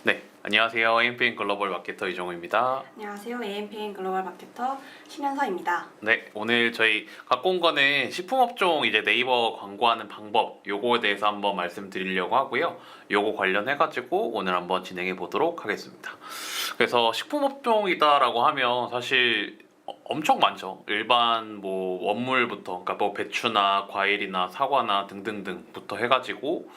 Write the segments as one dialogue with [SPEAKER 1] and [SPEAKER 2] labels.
[SPEAKER 1] 네. 안녕하세요. AMPN 글로벌 마케터 이정우입니다.
[SPEAKER 2] 안녕하세요. AMPN 글로벌 마케터 신현서입니다.
[SPEAKER 1] 네, 오늘 저희 갖고 온 거는 식품업종 이제 네이버 광고하는 방법 요거에 대해서 한번 말씀드리려고 하고요. 요거 관련해가지고 오늘 한번 진행해 보도록 하겠습니다. 그래서 식품업종이다라고 하면 사실 엄청 많죠. 일반 뭐 원물부터, 그러니까 뭐 배추나 과일이나 사과나 등등등부터 해가지고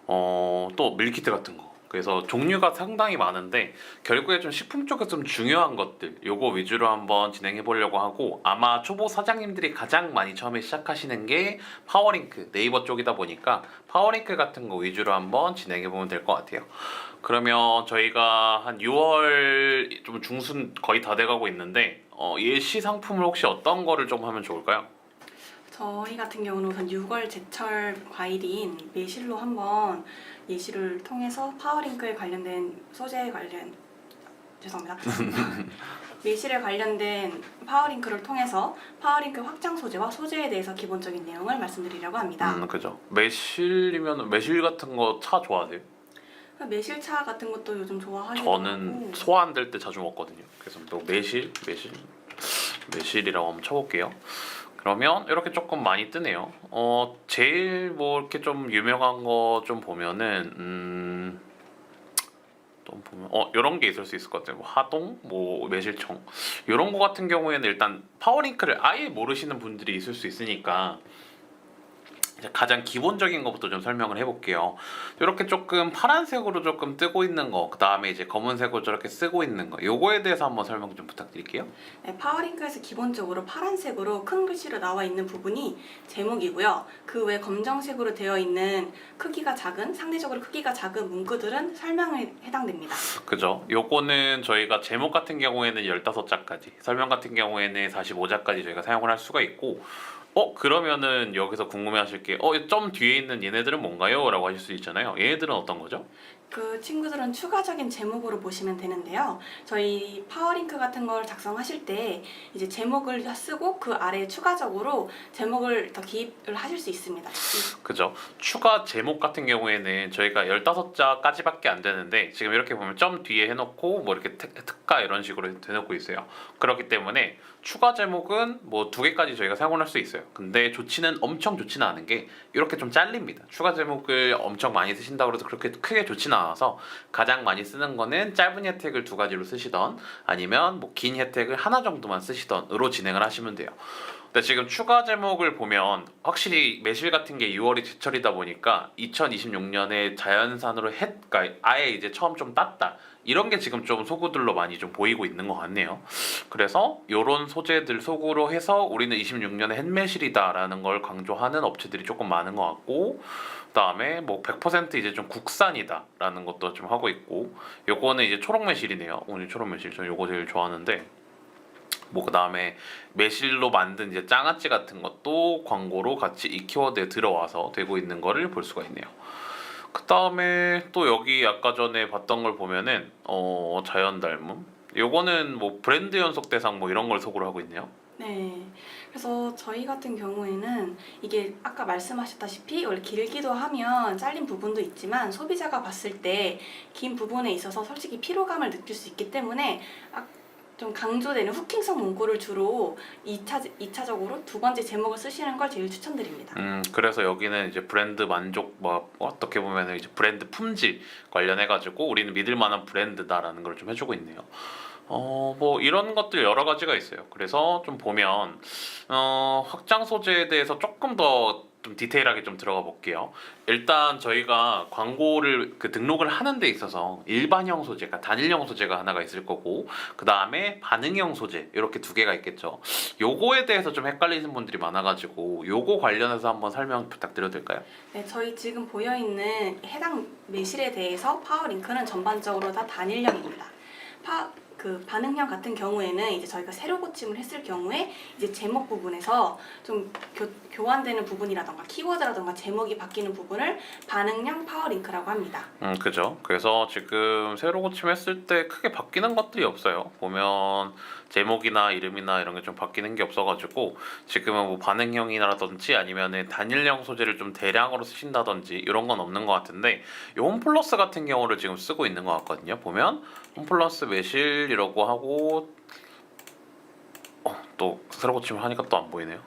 [SPEAKER 1] 또 밀키트 같은 거. 그래서 종류가 상당히 많은데 결국에 좀 식품 쪽에서 좀 중요한 것들 요거 위주로 한번 진행해 보려고 하고, 아마 초보 사장님들이 가장 많이 처음에 시작하시는 게 파워링크 네이버 쪽이다 보니까 파워링크 같은 거 위주로 한번 진행해 보면 될 것 같아요. 그러면 저희가 한 6월 좀 중순 거의 다 돼가고 있는데 예시 상품을 혹시 어떤 거를 좀 하면 좋을까요?
[SPEAKER 2] 저희 같은 경우는 우선 6월 제철 과일인 매실로 한번 예시를 통해서 파워링크에 관련된 소재에 관련 죄송합니다. 매실에 관련된 파워링크를 통해서 파워링크 확장 소재와 소재에 대해서 기본적인 내용을 말씀드리려고 합니다.
[SPEAKER 1] 그죠. 매실이면 매실 같은 거 차 좋아하세요?
[SPEAKER 2] 매실차 같은 것도 요즘 좋아하기도
[SPEAKER 1] 저는
[SPEAKER 2] 하고.
[SPEAKER 1] 소화 안 될 때 자주 먹거든요. 그래서 또 매실이라고 한번 쳐볼게요. 그러면 이렇게 조금 많이 뜨네요. 제일 뭐 이렇게 좀 유명한 거 좀 보면은 또 보면 이런 게 있을 수 있을 것 같아요. 뭐 하동, 뭐 매실청 이런 거 같은 경우에는 일단 파워링크를 아예 모르시는 분들이 있을 수 있으니까 이제 가장 기본적인 것부터 좀 설명을 해볼게요. 이렇게 조금 파란색으로 조금 뜨고 있는 거, 그 다음에 이제 검은색으로 저렇게 쓰고 있는 거, 요거에 대해서 한번 설명 좀 부탁드릴게요.
[SPEAKER 2] 네, 파워링크에서 기본적으로 파란색으로 큰 글씨로 나와 있는 부분이 제목이고요. 그 외 검정색으로 되어 있는 상대적으로 크기가 작은 문구들은 설명에 해당됩니다.
[SPEAKER 1] 그죠? 요거는 저희가 제목 같은 경우에는 15자까지, 설명 같은 경우에는 45자까지 저희가 사용을 할 수가 있고, 그러면은 여기서 궁금해하실 게, 점 뒤에 있는 얘네들은 뭔가요? 라고 하실 수 있잖아요. 얘네들은 어떤 거죠?
[SPEAKER 2] 그 친구들은 추가적인 제목으로 보시면 되는데요. 저희 파워링크 같은 걸 작성하실 때 이제 제목을 쓰고 그 아래에 추가적으로 제목을 더 기입을 하실 수 있습니다.
[SPEAKER 1] 그죠? 추가 제목 같은 경우에는 저희가 15자까지밖에 안 되는데, 지금 이렇게 보면 점 뒤에 해놓고 뭐 이렇게 특가 이런 식으로 해놓고 있어요. 그렇기 때문에 추가 제목은 뭐 2개까지 저희가 사용을 할 수 있어요. 근데 엄청 좋지는 않은 게 이렇게 좀 잘립니다. 추가 제목을 엄청 많이 쓰신다고 해서 그렇게 크게 좋지는 않아서 가장 많이 쓰는 거는 짧은 혜택을 2가지로 쓰시던, 아니면 뭐 긴 혜택을 하나 정도만 쓰시던으로 진행을 하시면 돼요. 근데 지금 추가 제목을 보면 확실히 매실 같은 게 6월이 제철이다 보니까 2026년에 자연산으로 그러니까 아예 이제 처음 좀 땄다, 이런 게 지금 좀 소구들로 많이 좀 보이고 있는 것 같네요. 그래서 이런 소재들 소구로 해서 우리는 26년에 햇매실이다라는 걸 강조하는 업체들이 조금 많은 것 같고, 그다음에 뭐 100% 이제 좀 국산이다라는 것도 좀 하고 있고, 요거는 이제 초록매실이네요. 오늘 초록매실 전 요거 제일 좋아하는데, 뭐 그다음에 매실로 만든 이제 장아찌 같은 것도 광고로 같이 이 키워드에 들어와서 되고 있는 거를 볼 수가 있네요. 그다음에 또 여기 아까 전에 봤던 걸 보면은 자연 닮음, 요거는 뭐 브랜드 연속 대상 뭐 이런 걸 소구로 하고 있네요.
[SPEAKER 2] 네. 그래서 저희 같은 경우에는 이게 아까 말씀하셨다시피 원래 길기도 하면 잘린 부분도 있지만 소비자가 봤을 때 긴 부분에 있어서 솔직히 피로감을 느낄 수 있기 때문에 좀 강조되는 후킹성 문구를 주로 2차적으로 두 번째 제목을 쓰시는 걸 제일 추천드립니다.
[SPEAKER 1] 그래서 여기는 이제 브랜드 만족, 뭐 어떻게 보면 이제 브랜드 품질 관련해가지고 우리는 믿을 만한 브랜드다라는 걸 좀 해주고 있네요. 뭐 이런 것들 여러 가지가 있어요. 그래서 좀 보면 확장 소재에 대해서 조금 더 좀 디테일하게 좀 들어가 볼게요. 일단 저희가 광고를 등록을 하는 데 있어서 일반형 소재가, 단일형 소재가 하나가 있을 거고, 그 다음에 반응형 소재 이렇게 2개가 있겠죠. 요거에 대해서 좀 헷갈리는 분들이 많아가지고 요거 관련해서 한번 설명 부탁드려도 될까요?
[SPEAKER 2] 네, 저희 지금 보여있는 해당 매실에 대해서 파워링크는 전반적으로 다 단일형입니다. 그 반응형 같은 경우에는 이제 저희가 세로 고침을 했을 경우에 이제 제목 부분에서 좀 교환되는 부분이라던가 키워드라던가 제목이 바뀌는 부분을 반응형 파워링크라고 합니다.
[SPEAKER 1] 그죠. 그래서 지금 새로 고침했을 때 크게 바뀌는 것들이 없어요. 보면 제목이나 이름이나 이런 게 좀 바뀌는 게 없어가지고 지금은 뭐 반응형이라든지 아니면은 단일형 소재를 좀 대량으로 쓰신다든지 이런 건 없는 것 같은데 이 홈플러스 같은 경우를 지금 쓰고 있는 것 같거든요. 보면 홈플러스 매실이라고 하고 또 새로 고침을 하니까 또 안 보이네요.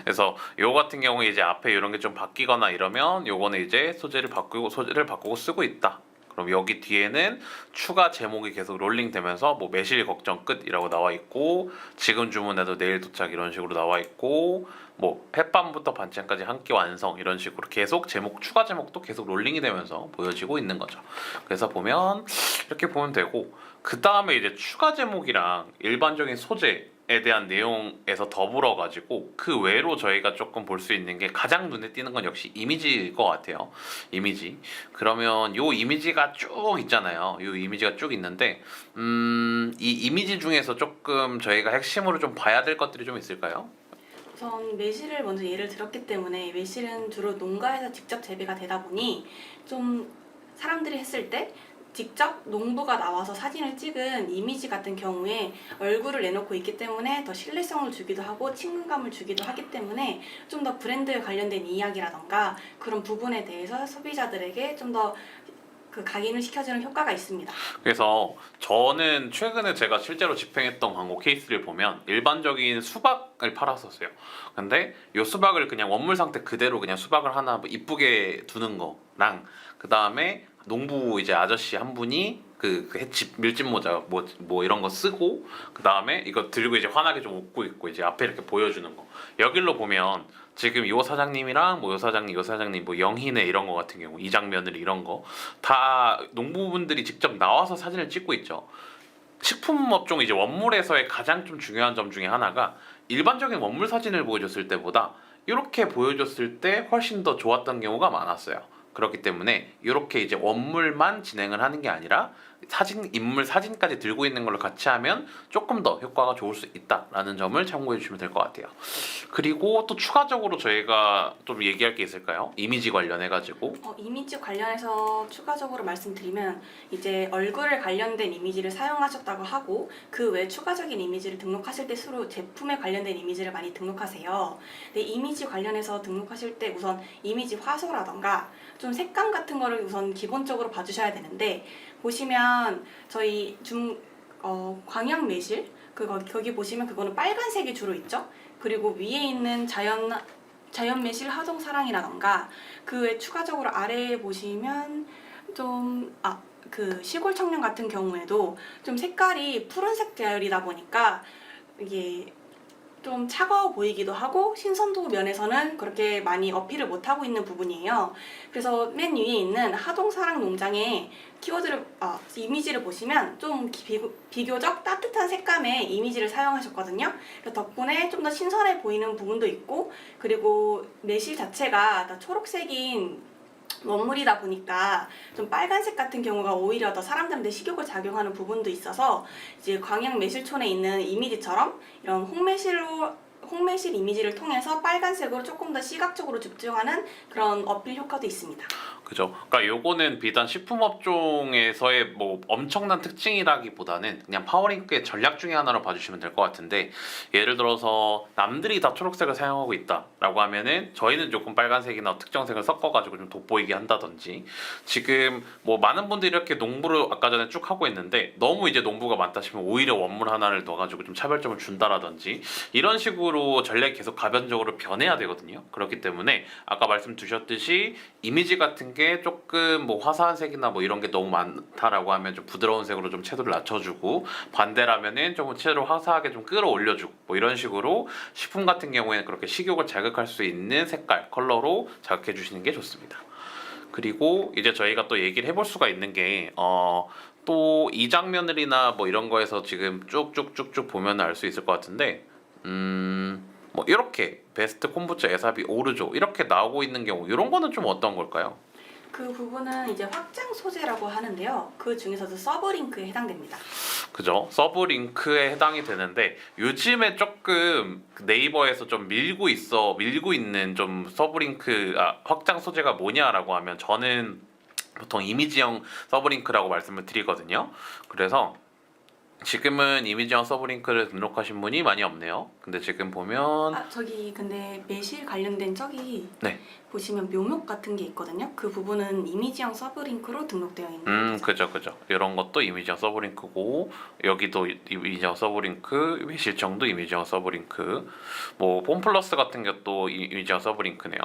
[SPEAKER 1] 그래서 요 같은 경우에 이제 앞에 이런 게 좀 바뀌거나 이러면 요거는 이제 소재를 바꾸고 쓰고 있다. 그럼 여기 뒤에는 추가 제목이 계속 롤링 되면서 뭐 매실 걱정 끝이라고 나와 있고 지금 주문해도 내일 도착 이런 식으로 나와 있고 뭐 햇밤부터 반찬까지 한 끼 완성 이런 식으로 계속 추가 제목도 계속 롤링이 되면서 보여지고 있는 거죠. 그래서 보면 이렇게 보면 되고 그 다음에 이제 추가 제목이랑 일반적인 소재에 대한 내용에서 더불어 가지고 그 외로 저희가 조금 볼 수 있는 게 가장 눈에 띄는 건 역시 이미지일 것 같아요. 이미지. 그러면 요 이미지가 쭉 있잖아요. 요 이미지가 쭉 있는데 이 이미지 중에서 조금 저희가 핵심으로 좀 봐야 될 것들이 좀 있을까요?
[SPEAKER 2] 우선 매실을 먼저 예를 들었기 때문에 매실은 주로 농가에서 직접 재배가 되다 보니 좀 사람들이 했을 때 직접 농부가 나와서 사진을 찍은 이미지 같은 경우에 얼굴을 내놓고 있기 때문에 더 신뢰성을 주기도 하고 친근감을 주기도 하기 때문에 좀 더 브랜드에 관련된 이야기라던가 그런 부분에 대해서 소비자들에게 좀 더 그 각인을 시켜주는 효과가 있습니다.
[SPEAKER 1] 그래서 저는 최근에 제가 실제로 집행했던 광고 케이스를 보면 일반적인 수박을 팔았었어요. 근데 이 수박을 그냥 원물 상태 그대로 그냥 수박을 하나 뭐 이쁘게 두는 거랑 그 다음에 농부 이제 아저씨 한 분이 그 햇집 밀짚 모자 뭐 이런 거 쓰고 그 다음에 이거 들고 이제 환하게 좀 웃고 있고 이제 앞에 이렇게 보여주는 거 여길로 보면 지금 요 사장님이랑 뭐 요 사장님 뭐 영희네 이런 거 같은 경우 이장며느리 이런 거 다 농부분들이 직접 나와서 사진을 찍고 있죠. 식품업종 이제 원물에서의 가장 좀 중요한 점 중에 하나가 일반적인 원물 사진을 보여줬을 때보다 이렇게 보여줬을 때 훨씬 더 좋았던 경우가 많았어요. 그렇기 때문에 이렇게 이제 원물만 진행을 하는 게 아니라 인물 사진까지 들고 있는 걸로 같이 하면 조금 더 효과가 좋을 수 있다라는 점을 참고해 주시면 될 것 같아요. 그리고 또 추가적으로 저희가 좀 얘기할 게 있을까요? 이미지 관련해 가지고.
[SPEAKER 2] 이미지 관련해서 추가적으로 말씀드리면 이제 얼굴에 관련된 이미지를 사용하셨다고 하고 그 외 추가적인 이미지를 등록하실 때 서로 제품에 관련된 이미지를 많이 등록하세요. 근데 이미지 관련해서 등록하실 때 우선 이미지 화소라던가 좀 색감 같은 거를 우선 기본적으로 봐주셔야 되는데 보시면 저희 광양 매실 거기 보시면 그거는 빨간색이 주로 있죠. 그리고 위에 있는 자연 매실 하동 사랑이라던가 그 외 추가적으로 아래에 보시면 그 시골 청년 같은 경우에도 좀 색깔이 푸른색 계열이다 보니까 이게 좀 차가워 보이기도 하고 신선도 면에서는 그렇게 많이 어필을 못하고 있는 부분이에요. 그래서 맨 위에 있는 하동사랑 농장의 이미지를 보시면 좀 비교적 따뜻한 색감의 이미지를 사용하셨거든요. 그래서 덕분에 좀 더 신선해 보이는 부분도 있고 그리고 매실 자체가 다 초록색인 원물이다 보니까 좀 빨간색 같은 경우가 오히려 더 사람들한테 식욕을 작용하는 부분도 있어서 이제 광양 매실촌에 있는 이미지처럼 이런 홍매실 이미지를 통해서 빨간색으로 조금 더 시각적으로 집중하는 그런 어필 효과도 있습니다.
[SPEAKER 1] 그죠. 그러니까 요거는 비단 식품업종에서의 뭐 엄청난 특징이라기보다는 그냥 파워링크의 전략 중에 하나로 봐주시면 될 것 같은데 예를 들어서 남들이 다 초록색을 사용하고 있다라고 하면은 저희는 조금 빨간색이나 특정색을 섞어가지고 좀 돋보이게 한다든지 지금 뭐 많은 분들이 이렇게 농부를 아까 전에 쭉 하고 있는데 너무 이제 농부가 많다 싶으면 오히려 원물 하나를 넣어가지고 좀 차별점을 준다라든지 이런 식으로 전략이 계속 가변적으로 변해야 되거든요. 그렇기 때문에 아까 말씀 주셨듯이 이미지 같은 게 조금 뭐 화사한 색이나 뭐 이런 게 너무 많다라고 하면 좀 부드러운 색으로 좀 채도를 낮춰주고 반대라면은 좀 채도를 화사하게 좀 끌어올려주고 뭐 이런 식으로 식품 같은 경우에는 그렇게 식욕을 자극할 수 있는 색깔 컬러로 자극해 주시는 게 좋습니다. 그리고 이제 저희가 또 얘기를 해볼 수가 있는 게 또 이 장면들이나 뭐 이런 거에서 지금 쭉쭉쭉쭉 보면 알 수 있을 것 같은데 뭐 이렇게 베스트 콤부차 에사비 오르조 이렇게 나오고 있는 경우 이런 거는 좀 어떤 걸까요?
[SPEAKER 2] 그 부분은 이제 확장 소재라고 하는데요. 그 중에서도 서브링크에 해당됩니다.
[SPEAKER 1] 그죠? 서브 링크에 해당이 되는데 요즘에 조금 네이버에서 좀 밀고 있는 좀 서브 링크 확장 소재가 뭐냐라고 하면 저는 보통 이미지형 서브 링크라고 말씀을 드리거든요. 그래서 지금은 이미지와 서브링크를 등록하신 분이 많이 없네요. 근데 지금 보면
[SPEAKER 2] 아, 저기 근데 매실 관련된 저기
[SPEAKER 1] 네.
[SPEAKER 2] 보시면 묘목 같은 게 있거든요. 그 부분은 이미지형 서브링크로 등록되어 있는 거죠.
[SPEAKER 1] 그죠. 이런 것도 이미지형 서브링크고 여기도 이미지형 서브링크, 외실청도 이미지형 서브링크, 뭐 폼플러스 같은 것도 이미지형 서브링크네요.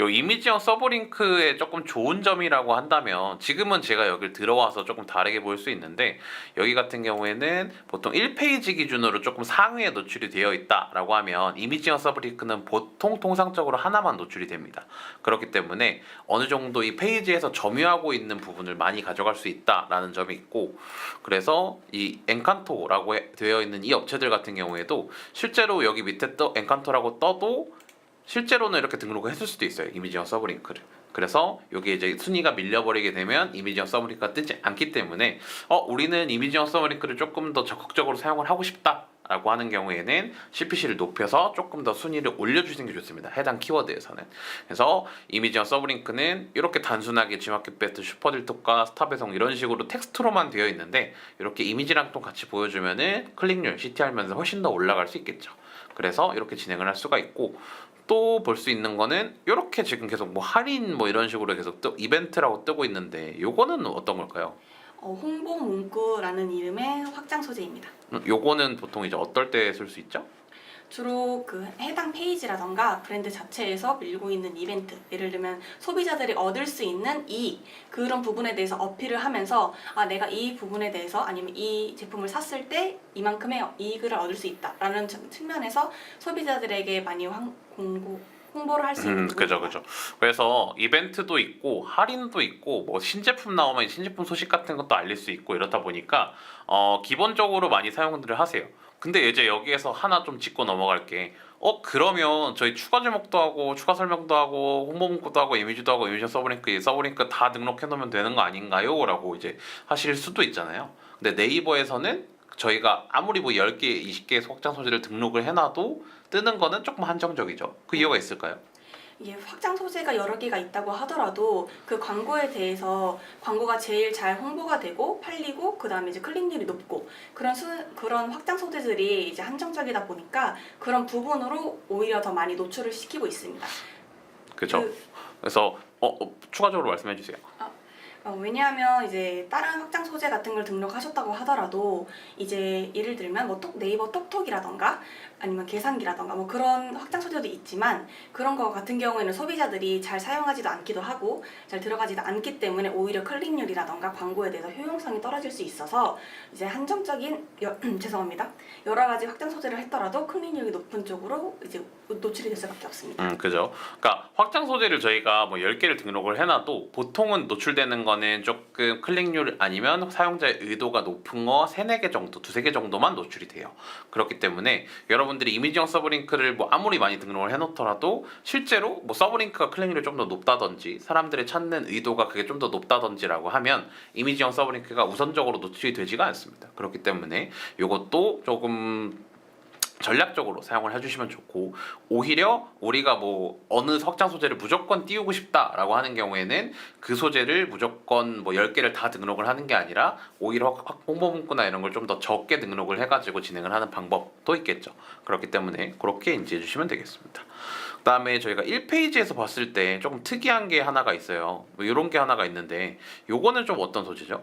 [SPEAKER 1] 요 이미지형 서브링크의 조금 좋은 점이라고 한다면 지금은 제가 여기를 들어와서 조금 다르게 보일 수 있는데 여기 같은 경우에는 보통 1페이지 기준으로 조금 상위에 노출이 되어 있다라고 하면 이미지형 서브링크는 보통 통상적으로 하나만 노출이 됩니다. 그렇기 때문에 어느 정도 이 페이지에서 점유하고 있는 부분을 많이 가져갈 수 있다라는 점이 있고 그래서 이 엔칸토라고 되어 있는 이 업체들 같은 경우에도 실제로 여기 밑에 엔칸토라고 떠도 실제로는 이렇게 등록을 했을 수도 있어요. 이미지형 서브링크를. 그래서 여기 이제 순위가 밀려버리게 되면 이미지형 서브링크가 뜨지 않기 때문에 우리는 이미지형 서브링크를 조금 더 적극적으로 사용을 하고 싶다 라고 하는 경우에는 CPC를 높여서 조금 더 순위를 올려주시는 게 좋습니다. 해당 키워드에서는. 그래서 이미지형 서브링크는 이렇게 단순하게 G마켓 배트, 슈퍼딜톡과 스타배송 이런 식으로 텍스트로만 되어 있는데 이렇게 이미지랑 또 같이 보여주면은 클릭률, CTR면서 훨씬 더 올라갈 수 있겠죠. 그래서 이렇게 진행을 할 수가 있고 또 볼 수 있는 거는 이렇게 지금 계속 뭐 할인 뭐 이런 식으로 계속 이벤트라고 뜨고 있는데 요거는 어떤 걸까요?
[SPEAKER 2] 홍보 문구라는 이름의 확장 소재입니다.
[SPEAKER 1] 요거는 보통 이제 어떨 때 쓸 수 있죠?
[SPEAKER 2] 주로 그 해당 페이지라던가 브랜드 자체에서 밀고 있는 이벤트, 예를 들면 소비자들이 얻을 수 있는 이익, 그런 부분에 대해서 어필을 하면서 내가 이 부분에 대해서 아니면 이 제품을 샀을 때 이만큼의 이익을 얻을 수 있다라는 측면에서 소비자들에게 많이 홍보를 할 수 있는 부분입니다.
[SPEAKER 1] 그죠. 그래서 이벤트도 있고 할인도 있고 뭐 신제품 나오면 신제품 소식 같은 것도 알릴 수 있고 이렇다 보니까 기본적으로 많이 사용들을 하세요. 근데 이제 여기에서 하나 좀 짚고 넘어갈게. 그러면 저희 추가 제목도 하고 추가 설명도 하고 홍보 문구도 하고 이미지도 하고 이미지 서브링크 다 등록해 놓으면 되는 거 아닌가요? 라고 이제 하실 수도 있잖아요. 근데 네이버에서는 저희가 아무리 뭐 10개, 20개의 확장 소재를 등록을 해놔도 뜨는 거는 조금 한정적이죠. 그 이유가 있을까요?
[SPEAKER 2] 이게 확장 소재가 여러 개가 있다고 하더라도 그 광고에 대해서 광고가 제일 잘 홍보가 되고 팔리고 그 다음에 이제 클릭률이 높고 그런 확장 소재들이 이제 한정적이다 보니까 그런 부분으로 오히려 더 많이 노출을 시키고 있습니다.
[SPEAKER 1] 그죠. 그래서 추가적으로 말씀해 주세요.
[SPEAKER 2] 왜냐하면 이제 다른 확장 소재 같은 걸 등록하셨다고 하더라도 이제 예를 들면 뭐 네이버 톡톡이라던가 아니면 계산기라던가 뭐 그런 확장 소재도 있지만 그런 거 같은 경우에는 소비자들이 잘 사용하지도 않기도 하고 잘 들어가지도 않기 때문에 오히려 클릭률이라던가 광고에 대해서 효용성이 떨어질 수 있어서 이제 한정적인 죄송합니다. 여러 가지 확장 소재를 했더라도 클릭률이 높은 쪽으로 이제 노출이 될 수밖에 없습니다.
[SPEAKER 1] 그죠. 그러니까 확장 소재를 저희가 뭐 10개를 등록을 해놔도 보통은 노출되는 거는 조금 클릭률 아니면 사용자의 의도가 높은 거 3, 4개 정도, 2, 3개 정도만 노출이 돼요. 그렇기 때문에 여러분들이 이미지형 서브링크를 뭐 아무리 많이 등록을 해놓더라도 실제로 뭐 서브링크가 클릭률이 좀 더 높다든지 사람들이 찾는 의도가 그게 좀 더 높다든지라고 하면 이미지형 서브링크가 우선적으로 노출이 되지가 않습니다. 그렇기 때문에 이것도 조금 전략적으로 사용을 해주시면 좋고 오히려 우리가 뭐 어느 확장 소재를 무조건 띄우고 싶다라고 하는 경우에는 그 소재를 무조건 뭐 10개를 다 등록을 하는 게 아니라 오히려 홍보 문구나 이런 걸 좀 더 적게 등록을 해가지고 진행을 하는 방법도 있겠죠. 그렇기 때문에 그렇게 인지해 주시면 되겠습니다. 그 다음에 저희가 1페이지에서 봤을 때 조금 특이한 게 하나가 있어요. 뭐 이런 게 하나가 있는데 요거는 좀 어떤 소재죠?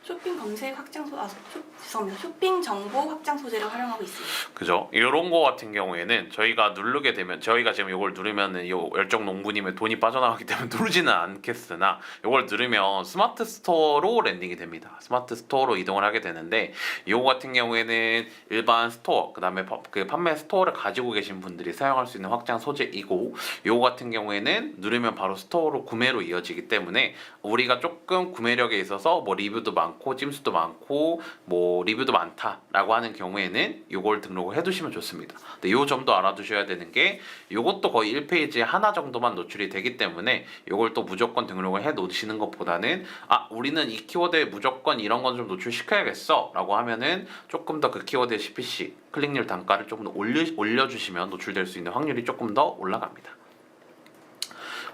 [SPEAKER 2] 쇼핑 검색 확장 죄송합니다. 쇼핑 정보 확장 소재를 활용하고 있습니다.
[SPEAKER 1] 그죠? 이런 거 같은 경우에는 저희가 누르게 되면 저희가 지금 이걸 누르면은 요 열정 농부님의 돈이 빠져나가기 때문에 누르지는 않겠으나 이걸 누르면 스마트 스토어로 랜딩이 됩니다. 스마트 스토어로 이동을 하게 되는데 이거 같은 경우에는 일반 스토어 그다음에 그 판매 스토어를 가지고 계신 분들이 사용할 수 있는 확장 소재이고 이거 같은 경우에는 누르면 바로 스토어로 구매로 이어지기 때문에 우리가 조금 구매력에 있어서 뭐 리뷰도 많고 찜수도 많고 뭐 리뷰도 많다라고 하는 경우에는 이걸 등록을 해두시면 좋습니다. 근데 이 점도 알아두셔야 되는 게 이것도 거의 1페이지에 하나 정도만 노출이 되기 때문에 이걸 또 무조건 등록을 해 놓으시는 것보다는 우리는 이 키워드에 무조건 이런 건 좀 노출시켜야겠어 라고 하면은 조금 더 그 키워드의 CPC 클릭률 단가를 조금 더 올려주시면 노출될 수 있는 확률이 조금 더 올라갑니다.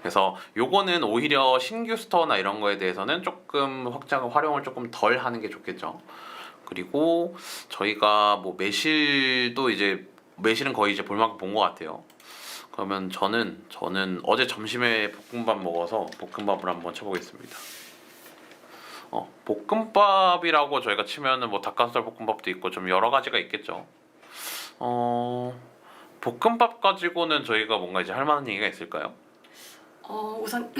[SPEAKER 1] 그래서 요거는 오히려 신규 스토어나 이런 거에 대해서는 조금 활용을 조금 덜 하는 게 좋겠죠. 그리고 저희가 뭐 매실도 이제 매실은 거의 이제 볼만큼 본 것 같아요. 그러면 저는 어제 점심에 볶음밥 먹어서 볶음밥을 한번 쳐보겠습니다. 볶음밥이라고 저희가 치면은 뭐 닭가슴살 볶음밥도 있고 좀 여러 가지가 있겠죠. 볶음밥 가지고는 저희가 뭔가 이제 할 만한 얘기가 있을까요?
[SPEAKER 2] 우선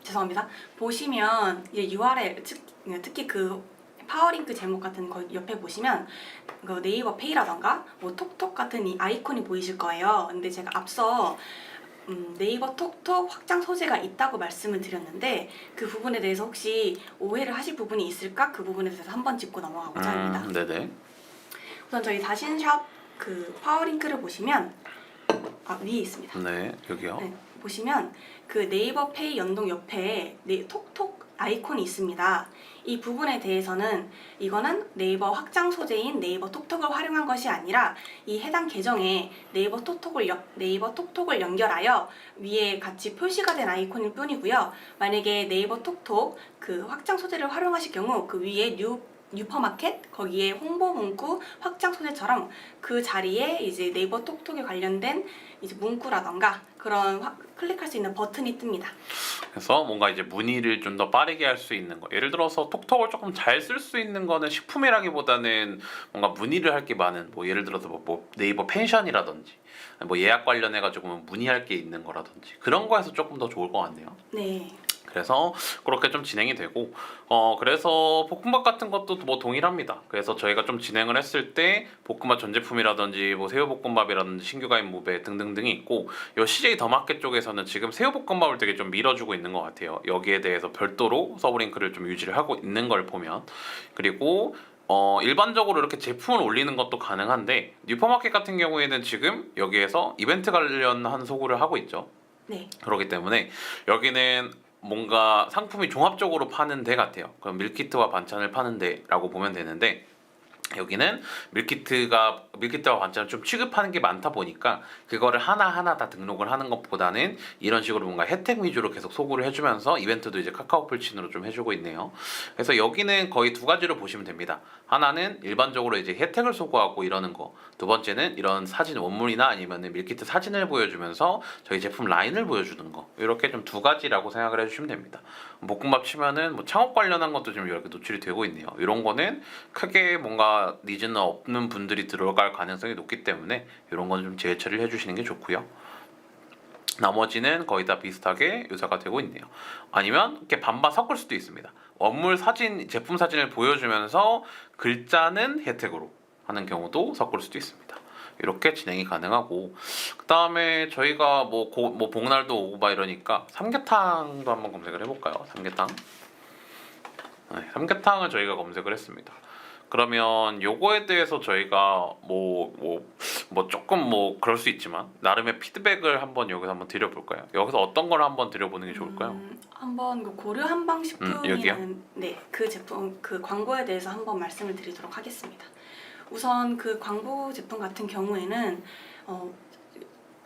[SPEAKER 2] 죄송합니다. 보시면 이제 URL 특히 그 파워링크 제목 같은 거 옆에 보시면 그 네이버 페이라던가 뭐 톡톡 같은 이 아이콘이 보이실 거예요. 근데 제가 앞서 네이버 톡톡 확장 소재가 있다고 말씀을 드렸는데 그 부분에 대해서 혹시 오해를 하실 부분이 있을까? 그 부분에 대해서 한번 짚고 넘어가고자 합니다.
[SPEAKER 1] 네네.
[SPEAKER 2] 우선 저희 다신샵 그 파워링크를 보시면 위에 있습니다.
[SPEAKER 1] 네, 여기요.
[SPEAKER 2] 네, 보시면 그 네이버 페이 연동 옆에 톡톡 아이콘이 있습니다. 이 부분에 대해서는 이거는 네이버 확장 소재인 네이버 톡톡을 활용한 것이 아니라 이 해당 계정에 네이버 톡톡을 연결하여 위에 같이 표시가 된 아이콘일 뿐이고요. 만약에 네이버 톡톡 그 확장 소재를 활용하실 경우 그 위에 뉴퍼마켓 거기에 홍보 문구 확장 소재처럼 그 자리에 이제 네이버 톡톡에 관련된 이제 문구라던가 그런 클릭할 수 있는 버튼이 뜹니다.
[SPEAKER 1] 그래서 뭔가 이제 문의를 좀 더 빠르게 할 수 있는 거. 예를 들어서 톡톡을 조금 잘 쓸 수 있는 거는 식품이라기보다는 뭔가 문의를 할 게 많은 뭐 예를 들어서 뭐 네이버 펜션이라든지 뭐 예약 관련해 가지고 문의할 게 있는 거라든지 그런 거에서 조금 더 좋을 것 같네요.
[SPEAKER 2] 네.
[SPEAKER 1] 그래서 그렇게 좀 진행이 되고 그래서 볶음밥 같은 것도 뭐 동일합니다. 그래서 저희가 좀 진행을 했을 때 볶음밥 전 제품이라든지 뭐 새우볶음밥이라든지 신규 가입 무배 등등등이 있고 요 CJ 더마켓 쪽에서는 지금 새우볶음밥을 되게 좀 밀어주고 있는 것 같아요. 여기에 대해서 별도로 서브링크를 좀 유지를 하고 있는 걸 보면 그리고 일반적으로 이렇게 제품을 올리는 것도 가능한데 뉴퍼마켓 같은 경우에는 지금 여기에서 이벤트 관련한 소구를 하고 있죠.
[SPEAKER 2] 네.
[SPEAKER 1] 그렇기 때문에 여기는 뭔가 상품이 종합적으로 파는 데 같아요. 그럼 밀키트와 반찬을 파는 데라고 보면 되는데 여기는 밀키트와 반찬을 좀 취급하는 게 많다 보니까 그거를 하나하나 다 등록을 하는 것보다는 이런 식으로 뭔가 혜택 위주로 계속 소구를 해주면서 이벤트도 이제 카카오 풀친으로 좀 해주고 있네요. 그래서 여기는 거의 두 가지로 보시면 됩니다. 하나는 일반적으로 이제 혜택을 소구하고 이러는 거. 두 번째는 이런 사진 원물이나 아니면 밀키트 사진을 보여주면서 저희 제품 라인을 보여주는 거. 이렇게 좀 두 가지라고 생각을 해주시면 됩니다. 볶음밥 치면은 뭐 창업 관련한 것도 좀 이렇게 노출이 되고 있네요. 이런 거는 크게 뭔가 니즈는 없는 분들이 들어갈 가능성이 높기 때문에 이런 건 좀 제외 처리를 해주시는 게 좋고요. 나머지는 거의 다 비슷하게 유사가 되고 있네요. 아니면 이렇게 반반 섞을 수도 있습니다. 원물 사진, 제품 사진을 보여주면서 글자는 혜택으로 하는 경우도 섞을 수도 있습니다. 이렇게 진행이 가능하고 그 다음에 저희가 뭐 복날도 오고 막 이러니까 삼계탕도 한번 검색을 해볼까요? 삼계탕. 네, 삼계탕을 저희가 검색을 했습니다. 그러면 요거에 대해서 저희가 뭐 조금 뭐 그럴 수 있지만 나름의 피드백을 한번 여기서 한번 드려볼까요? 여기서 어떤 걸 한번 드려보는 게 좋을까요?
[SPEAKER 2] 한번 그 고려 한방식품이라는
[SPEAKER 1] 여기요?
[SPEAKER 2] 그 제품 그 광고에 대해서 한번 말씀을 드리도록 하겠습니다. 우선 그 광고 제품 같은 경우에는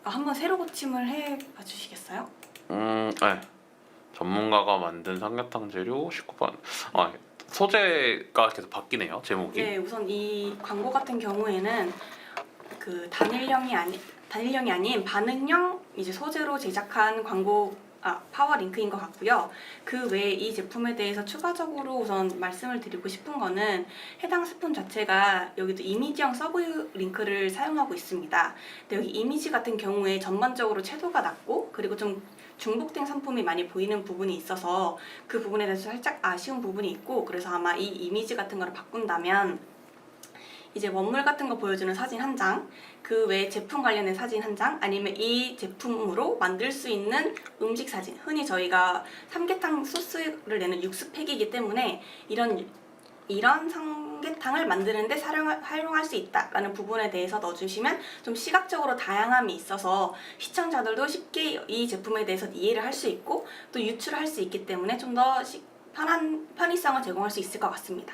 [SPEAKER 2] 한번 새로 고침을 해 봐주시겠어요?
[SPEAKER 1] 네. 전문가가 만든 삼계탕 재료 19번. 소재가 계속 바뀌네요. 제목이.
[SPEAKER 2] 네, 우선 이 광고 같은 경우에는 그 단일형이 아닌 반응형 이제 소재로 제작한 광고 파워링크인 것 같고요. 그 외에 이 제품에 대해서 추가적으로 우선 말씀을 드리고 싶은 거는 해당 스푼 자체가 여기도 이미지형 서브 링크를 사용하고 있습니다. 근데 여기 이미지 같은 경우에 전반적으로 채도가 낮고 그리고 좀 중복된 상품이 많이 보이는 부분이 있어서 그 부분에 대해서 살짝 아쉬운 부분이 있고 그래서 아마 이 이미지 같은 거를 바꾼다면 이제 원물 같은 거 보여주는 사진 한 장, 그 외에 제품 관련된 사진 한 장, 아니면 이 제품으로 만들 수 있는 음식 사진. 흔히 저희가 삼계탕 소스를 내는 육수팩이기 때문에 이런 삼계탕을 만드는데 활용할 수 있다라는 부분에 대해서 넣어주시면 좀 시각적으로 다양함이 있어서 시청자들도 쉽게 이 제품에 대해서 이해를 할 수 있고 또 유출할 수 있기 때문에 좀 더 편한 편의성을 제공할 수 있을 것 같습니다.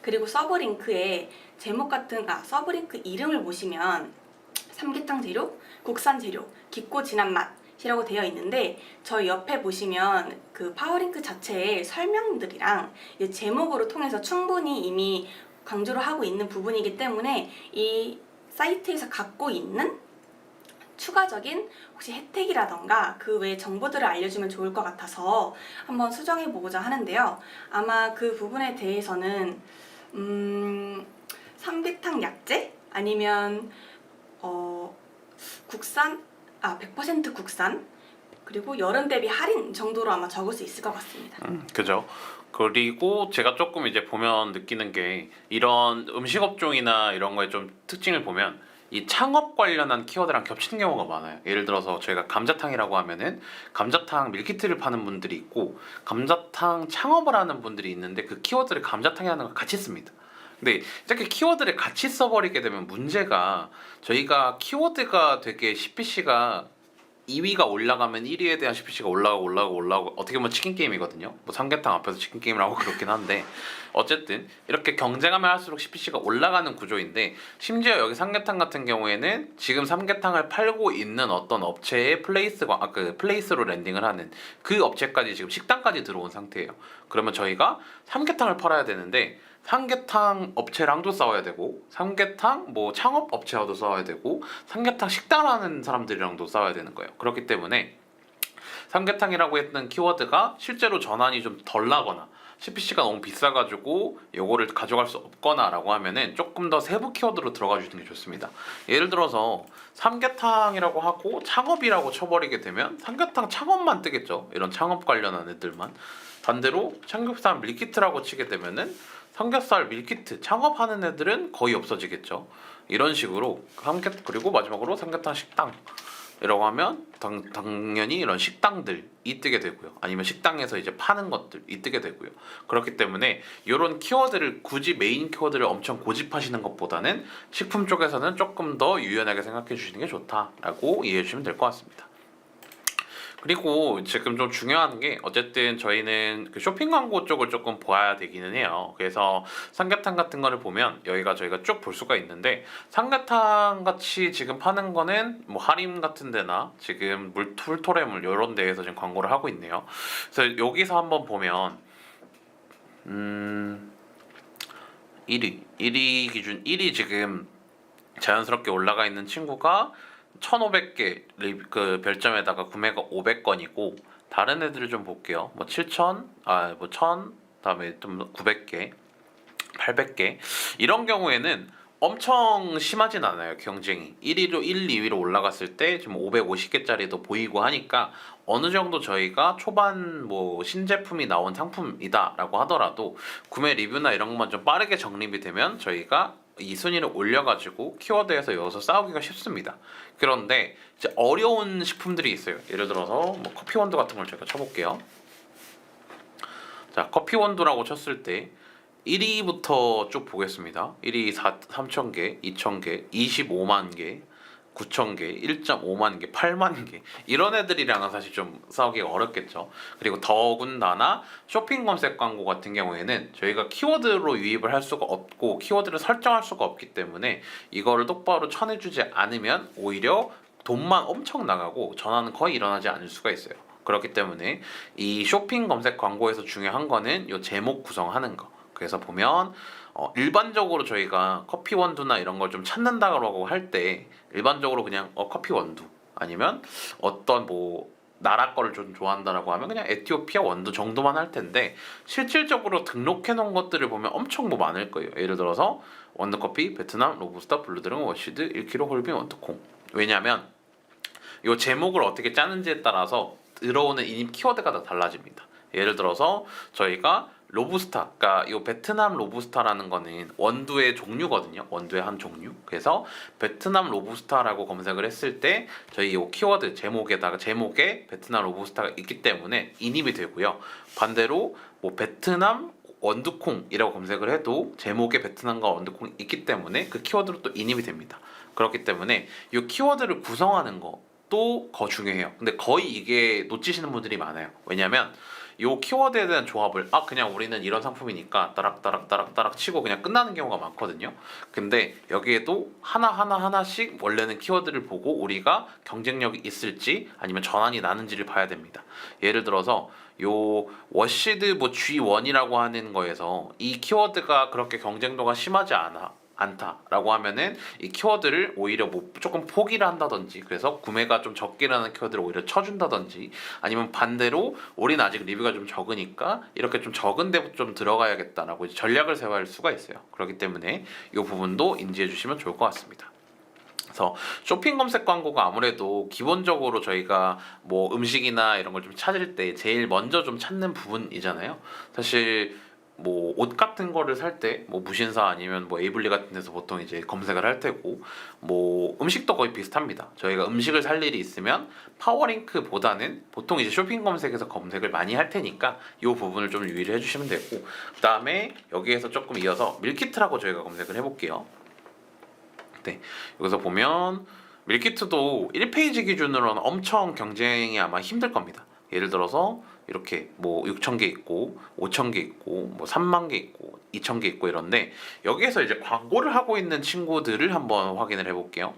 [SPEAKER 2] 그리고 서브링크에 서브링크 이름을 보시면 삼계탕 재료, 국산 재료, 깊고 진한 맛이라고 되어 있는데 저희 옆에 보시면 그 파워링크 자체의 설명들이랑 제목으로 통해서 충분히 이미 강조를 하고 있는 부분이기 때문에 이 사이트에서 갖고 있는 추가적인 혹시 혜택이라던가 그 외의 정보들을 알려주면 좋을 것 같아서 한번 수정해 보고자 하는데요. 아마 그 부분에 대해서는 삼계탕 약재 아니면 국산 100% 국산 그리고 여름 대비 할인 정도로 아마 적을 수 있을 것 같습니다.
[SPEAKER 1] 그죠. 그리고 제가 조금 이제 보면 느끼는 게 이런 음식 업종이나 이런 거에 좀 특징을 보면 이 창업 관련한 키워드랑 겹치는 경우가 많아요. 예를 들어서 저희가 감자탕이라고 하면은 감자탕 밀키트를 파는 분들이 있고 감자탕 창업을 하는 분들이 있는데 그 키워드를 감자탕이라는 걸 같이 씁니다. 근데 이렇게 키워드를 같이 써버리게 되면 문제가 저희가 키워드가 되게 CPC가 2위가 올라가면 1위에 대한 CPC가 올라가고 어떻게 보면 치킨 게임이거든요. 뭐 삼계탕 앞에서 치킨 게임을 하고 그렇긴 한데 어쨌든 이렇게 경쟁하면 할수록 CPC가 올라가는 구조인데 심지어 여기 삼계탕 같은 경우에는 지금 삼계탕을 팔고 있는 어떤 업체의 플레이스로 랜딩을 하는 그 업체까지 지금 식당까지 들어온 상태예요. 그러면 저희가 삼계탕을 팔아야 되는데 삼계탕 업체랑도 싸워야 되고 삼계탕 뭐 창업 업체와도 싸워야 되고 삼계탕 식당 하는 사람들이랑도 싸워야 되는 거예요. 그렇기 때문에 삼계탕이라고 했던 키워드가 실제로 전환이 좀 덜 나거나 CPC가 너무 비싸가지고 요거를 가져갈 수 없거나 라고 하면은 조금 더 세부 키워드로 들어가 주시는 게 좋습니다. 예를 들어서 삼계탕이라고 하고 창업이라고 쳐버리게 되면 삼계탕 창업만 뜨겠죠. 이런 창업 관련한 애들만. 반대로 삼겹살 밀키트라고 치게 되면은 삼겹살 밀키트 창업하는 애들은 거의 없어지겠죠. 이런 식으로 그리고 마지막으로 삼계탕 식당 이라고 하면 당연히 이런 식당들이 뜨게 되고요. 아니면 식당에서 이제 파는 것들이 뜨게 되고요. 그렇기 때문에 이런 키워드를 굳이 메인 키워드를 엄청 고집하시는 것보다는 식품 쪽에서는 조금 더 유연하게 생각해 주시는 게 좋다라고 이해해 주시면 될 것 같습니다. 그리고 지금 좀 중요한 게 어쨌든 저희는 그 쇼핑 광고 쪽을 조금 봐야 되기는 해요. 그래서 삼계탕 같은 거를 보면 여기가 저희가 쭉 볼 수가 있는데 삼계탕 같이 지금 파는 거는 뭐 할인 같은 데나 지금 풀토레물 이런 데에서 지금 광고를 하고 있네요. 그래서 여기서 한번 보면 1위 기준 1위 지금 자연스럽게 올라가 있는 친구가 1,500개 그 별점에다가 구매가 500건이고 다른 애들을 좀 볼게요. 뭐 7,000, 뭐 1,000, 다음에 좀 900개, 800개 이런 경우에는 엄청 심하진 않아요. 경쟁이 1위로 1, 2위로 올라갔을 때 지금 550개짜리도 보이고 하니까 어느 정도 저희가 초반 뭐 신제품이 나온 상품이다라고 하더라도 구매 리뷰나 이런 것만 좀 빠르게 정립이 되면 저희가 이 순위를 올려가지고 키워드에서 여기서 싸우기가 쉽습니다. 그런데 이제 어려운 식품들이 있어요. 예를 들어서 뭐 커피 원두 같은 걸 제가 쳐볼게요. 자, 커피 원두라고 쳤을 때 1위부터 쭉 보겠습니다. 1위 3,000개, 2,000개, 25만 개, 9,000개, 1.5만 개, 8만 개 이런 애들이랑은 사실 좀 싸우기가 어렵겠죠. 그리고 더군다나 쇼핑 검색 광고 같은 경우에는 저희가 키워드로 유입을 할 수가 없고 키워드를 설정할 수가 없기 때문에 이거를 똑바로 쳐내주지 않으면 오히려 돈만 엄청 나가고 전환은 거의 일어나지 않을 수가 있어요. 그렇기 때문에 이 쇼핑 검색 광고에서 중요한 거는 이 제목 구성하는 거. 그래서 보면 일반적으로 저희가 커피 원두나 이런 걸 좀 찾는다고 할 때 일반적으로 그냥 커피 원두 아니면 어떤 뭐 나라 거를 좀 좋아한다라고 하면 그냥 에티오피아 원두 정도만 할 텐데 실질적으로 등록해 놓은 것들을 보면 엄청 뭐 많을 거예요. 예를 들어서 원두커피, 베트남, 로부스타, 블루드릉, 워시드, 1kg 홀빈, 원두콩. 왜냐하면 이 제목을 어떻게 짜는지에 따라서 들어오는 인입 키워드가 다 달라집니다. 예를 들어서 저희가 로부스타, 그러니까 이 베트남 로부스타라는 거는 원두의 종류거든요. 원두의 한 종류. 그래서 베트남 로부스타라고 검색을 했을 때 저희 이 키워드 제목에 베트남 로부스타가 있기 때문에 인입이 되고요. 반대로 뭐 베트남 원두콩이라고 검색을 해도 제목에 베트남과 원두콩이 있기 때문에 그 키워드로 또 인입이 됩니다. 그렇기 때문에 이 키워드를 구성하는 것도 중요해요. 근데 거의 이게 놓치시는 분들이 많아요. 왜냐면 요 키워드에 대한 조합을 그냥 우리는 이런 상품이니까 따락따락 치고 그냥 끝나는 경우가 많거든요. 근데 여기에도 하나씩 원래는 키워드를 보고 우리가 경쟁력이 있을지 아니면 전환이 나는지를 봐야 됩니다. 예를 들어서 요 워시드 뭐 G1이라고 하는 거에서 이 키워드가 그렇게 경쟁도가 심하지 않다라고 하면은 이 키워드를 오히려 뭐 조금 포기를 한다든지, 그래서 구매가 좀 적게라는 키워드를 오히려 쳐준다든지, 아니면 반대로 우리는 아직 리뷰가 좀 적으니까 이렇게 좀 적은 데부터 좀 들어가야겠다라고 이제 전략을 세워야 할 수가 있어요. 그렇기 때문에 이 부분도 인지해 주시면 좋을 것 같습니다. 그래서 쇼핑 검색 광고가 아무래도 기본적으로 저희가 뭐 음식이나 이런 걸 좀 찾을 때 제일 먼저 좀 찾는 부분이잖아요. 사실 뭐 옷 같은 거를 살 때 뭐 무신사 아니면 뭐 에이블리 같은 데서 보통 이제 검색을 할 테고, 뭐 음식도 거의 비슷합니다. 저희가 음식을 살 일이 있으면 파워링크보다는 보통 이제 쇼핑 검색에서 검색을 많이 할 테니까 이 부분을 좀 유의를 해주시면 되고, 그다음에 여기에서 조금 이어서 밀키트라고 저희가 검색을 해볼게요. 네, 여기서 보면 밀키트도 1페이지 기준으로는 엄청 경쟁이 아마 힘들 겁니다. 예를 들어서 이렇게 뭐 6,000개 있고 5,000개 있고 뭐 3만 개 있고 2,000개 있고 이런데, 여기에서 이제 광고를 하고 있는 친구들을 한번 확인을 해볼게요.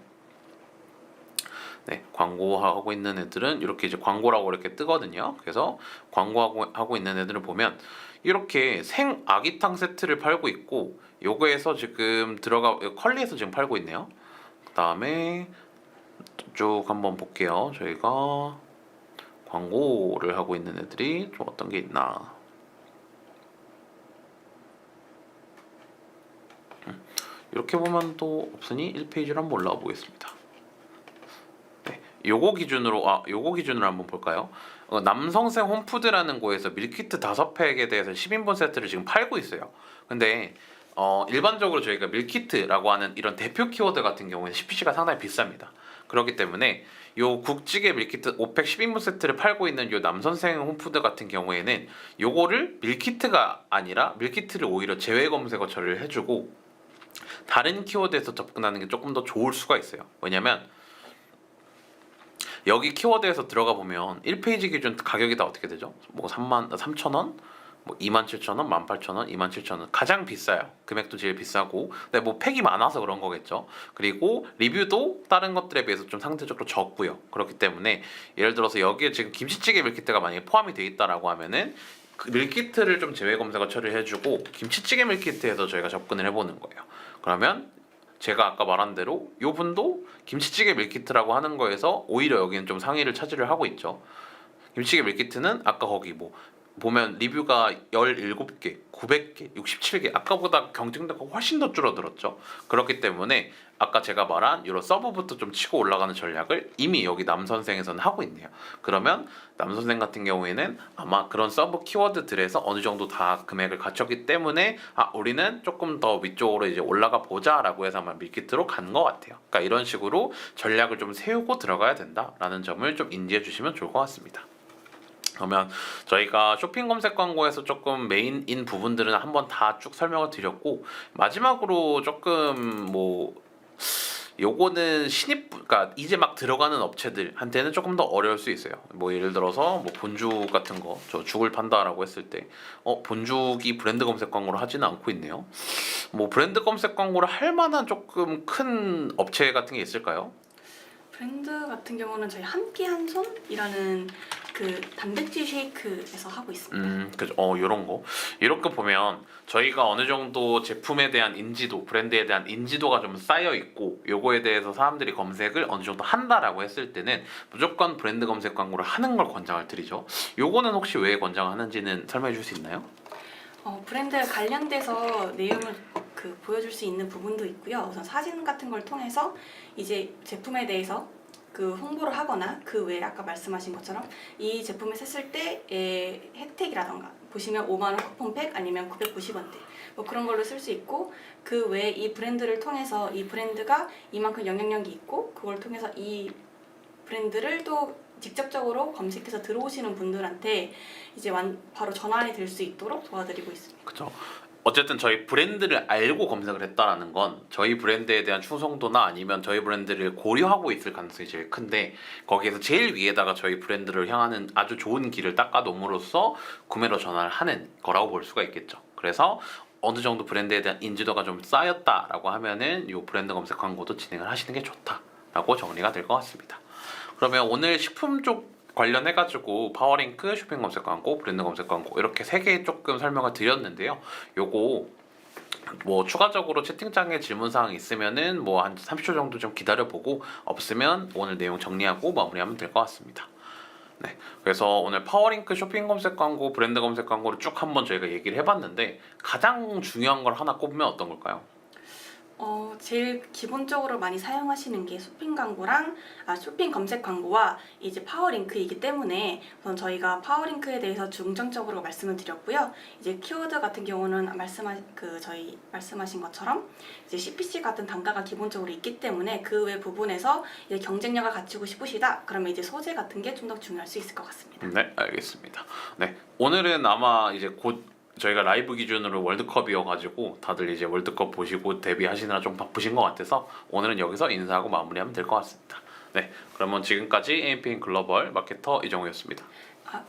[SPEAKER 1] 네, 광고하고 있는 애들은 이렇게 이제 광고라고 이렇게 뜨거든요. 그래서 광고하고 있는 애들을 보면 이렇게 생 아기탕 세트를 팔고 있고, 요거에서 지금 컬리에서 지금 팔고 있네요. 그 다음에 쭉 한번 볼게요. 저희가 광고를 하고 있는 애들이 좀 어떤 게 있나. 이렇게 보면 또 없으니 1페이지로 한번 올라와 보겠습니다. 네, 요거 기준으로 한번 볼까요? 남성생 홈푸드라는 곳에서 밀키트 5팩에 대해서 10인분 세트를 지금 팔고 있어요. 근데 일반적으로 저희가 밀키트라고 하는 이런 대표 키워드 같은 경우에는 CPC가 상당히 비쌉니다. 그렇기 때문에 요 국찌개 밀키트 5팩 10인분 세트를 팔고 있는 요 남선생 홈푸드 같은 경우에는 요거를 밀키트가 아니라 밀키트를 오히려 제외 검색어 처리를 해주고 다른 키워드에서 접근하는 게 조금 더 좋을 수가 있어요. 왜냐면 여기 키워드에서 들어가 보면 1페이지 기준 가격이 다 어떻게 되죠? 뭐 3,000원, 뭐 27,000원, 18,000원, 27,000원 가장 비싸요. 금액도 제일 비싸고, 근데 뭐 팩이 많아서 그런 거겠죠. 그리고 리뷰도 다른 것들에 비해서 좀 상대적으로 적고요. 그렇기 때문에 예를 들어서 여기에 지금 김치찌개 밀키트가 만약에 포함이 돼 있다라고 하면은 그 밀키트를 좀 제외 검색어 처리해주고 김치찌개 밀키트에서 저희가 접근을 해보는 거예요. 그러면 제가 아까 말한 대로 요 분도 김치찌개 밀키트라고 하는 거에서 오히려 여기는 좀 상위를 차지를 하고 있죠. 김치찌개 밀키트는 아까 거기 뭐 보면 리뷰가 17개, 900개, 67개, 아까보다 경쟁도가 훨씬 더 줄어들었죠. 그렇기 때문에 아까 제가 말한 이런 서브부터 좀 치고 올라가는 전략을 이미 여기 남선생에서는 하고 있네요. 그러면 남선생 같은 경우에는 아마 그런 서브 키워드들에서 어느 정도 다 금액을 갖췄기 때문에 우리는 조금 더 위쪽으로 이제 올라가 보자라고 해서 아마 밀키트로 간 것 같아요. 그러니까 이런 식으로 전략을 좀 세우고 들어가야 된다라는 점을 좀 인지해 주시면 좋을 것 같습니다. 그러면 저희가 쇼핑 검색 광고에서 조금 메인인 부분들은 한번 다 쭉 설명을 드렸고, 마지막으로 조금 뭐 요거는 그러니까 이제 막 들어가는 업체들한테는 조금 더 어려울 수 있어요. 뭐 예를 들어서 뭐 본죽 같은 거, 저 죽을 판다라고 했을 때 본죽이 브랜드 검색 광고를 하지는 않고 있네요. 뭐 브랜드 검색 광고를 할 만한 조금 큰 업체 같은 게 있을까요?
[SPEAKER 2] 브랜드 같은 경우는 저희 함께 한 손이라는 그 단백질 쉐이크에서 하고 있습니다.
[SPEAKER 1] 그죠. 요런 거. 이렇게 보면 저희가 어느 정도 제품에 대한 인지도, 브랜드에 대한 인지도가 좀 쌓여 있고, 요거에 대해서 사람들이 검색을 어느 정도 한다라고 했을 때는 무조건 브랜드 검색 광고를 하는 걸 권장을 드리죠. 요거는 혹시 왜 권장하는지는 설명해 줄 수 있나요?
[SPEAKER 2] 브랜드 관련돼서 내용을 보여줄 수 있는 부분도 있고요. 우선 사진 같은 걸 통해서 이제 제품에 대해서 홍보를 하거나 그 외에 아까 말씀하신 것처럼 이 제품을 샀을 때의 혜택이라던가 보시면 5만 원 쿠폰팩 아니면 990원대 뭐 그런 걸로 쓸 수 있고, 그 외에 이 브랜드를 통해서 이 브랜드가 이만큼 영향력이 있고 그걸 통해서 이 브랜드를 또 직접적으로 검색해서 들어오시는 분들한테 이제 바로 전환이 될 수 있도록 도와드리고 있습니다.
[SPEAKER 1] 그죠. 어쨌든 저희 브랜드를 알고 검색을 했다라는 건 저희 브랜드에 대한 충성도나 아니면 저희 브랜드를 고려하고 있을 가능성이 제일 큰데, 거기에서 제일 위에다가 저희 브랜드를 향하는 아주 좋은 길을 닦아놓음으로써 구매로 전환을 하는 거라고 볼 수가 있겠죠. 그래서 어느 정도 브랜드에 대한 인지도가 좀 쌓였다라고 하면은 이 브랜드 검색 광고도 진행을 하시는 게 좋다라고 정리가 될 것 같습니다. 그러면 오늘 식품 쪽 관련해가지고 파워링크, 쇼핑 검색 광고, 브랜드 검색 광고 이렇게 3개 조금 설명을 드렸는데요. 요거 뭐 추가적으로 채팅창에 질문사항 있으면은 뭐 한 30초 정도 좀 기다려보고, 없으면 오늘 내용 정리하고 마무리하면 될 것 같습니다. 네, 그래서 오늘 파워링크, 쇼핑 검색 광고, 브랜드 검색 광고를 쭉 한번 저희가 얘기를 해봤는데, 가장 중요한 걸 하나 꼽으면 어떤 걸까요?
[SPEAKER 2] 제일 기본적으로 많이 사용하시는 게 쇼핑 검색 광고와 이제 파워링크이기 때문에 우선 저희가 파워링크에 대해서 중점적으로 말씀을 드렸고요. 이제 키워드 같은 경우는 저희 말씀하신 것처럼 이제 CPC 같은 단가가 기본적으로 있기 때문에 그 외 부분에서 이제 경쟁력을 갖추고 싶으시다. 그러면 이제 소재 같은 게 좀 더 중요할 수 있을 것 같습니다.
[SPEAKER 1] 네, 알겠습니다. 네, 오늘은 아마 이제 곧 저희가 라이브 기준으로 월드컵이어가지고 다들 이제 월드컵 보시고 데뷔하시느라 좀 바쁘신 것 같아서 오늘은 여기서 인사하고 마무리하면 될 것 같습니다. 네, 그러면 지금까지 AMPM 글로벌 마케터 이정우였습니다.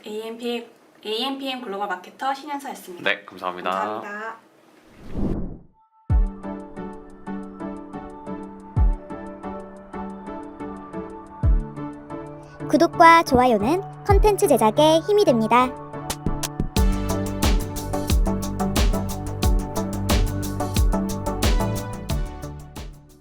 [SPEAKER 2] AMPM 글로벌 마케터 신현서였습니다.
[SPEAKER 1] 네, 감사합니다.
[SPEAKER 2] 감사합니다.
[SPEAKER 3] 구독과 좋아요는 컨텐츠 제작에 힘이 됩니다.